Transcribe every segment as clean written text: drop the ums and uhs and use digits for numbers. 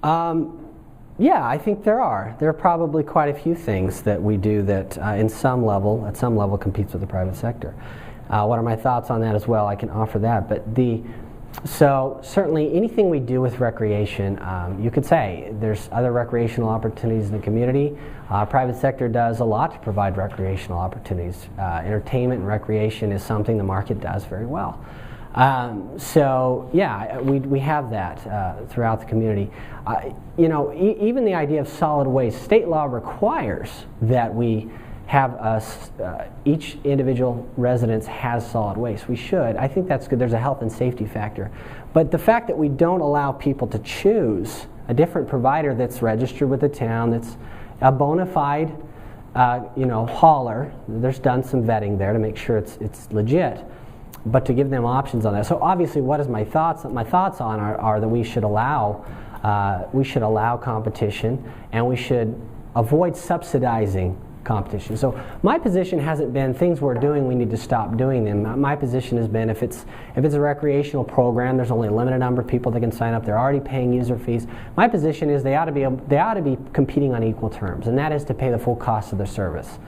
Yeah, I think there are. There are probably quite a few things that we do that at some level competes with the private sector. What are my thoughts on that as well? I can offer that. But so certainly anything we do with recreation, you could say there's other recreational opportunities in the community. Private sector does a lot to provide recreational opportunities. Entertainment and recreation is something the market does very well. So yeah, we have that throughout the community. Even the idea of solid waste, state law requires that we have each individual residence has solid waste. We should. I think that's good. There's a health and safety factor. But the fact that we don't allow people to choose a different provider that's registered with the town, that's a bona fide hauler, there's done some vetting there to make sure it's legit, but to give them options on that. So obviously, what is my thoughts? My thoughts on are that we should allow competition, and we should avoid subsidizing competition. So my position hasn't been things we're doing, we need to stop doing them. My position has been if it's a recreational program, there's only a limited number of people that can sign up. They're already paying user fees. My position is they ought to be competing on equal terms, and that is to pay the full cost of their service.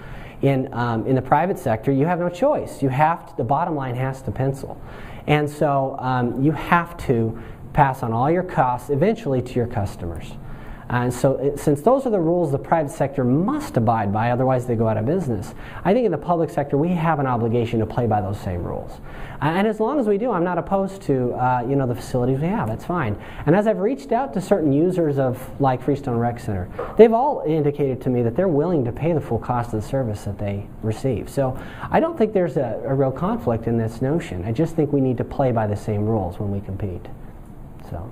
In the private sector, you have no choice. The bottom line has to pencil, and so you have to pass on all your costs eventually to your customers. And so since those are the rules the private sector must abide by, otherwise they go out of business, I think in the public sector we have an obligation to play by those same rules. And as long as we do, I'm not opposed to the facilities we have. That's fine. And as I've reached out to certain users of like Freestone Rec Center, they've all indicated to me that they're willing to pay the full cost of the service that they receive. So I don't think there's a real conflict in this notion. I just think we need to play by the same rules when we compete. So.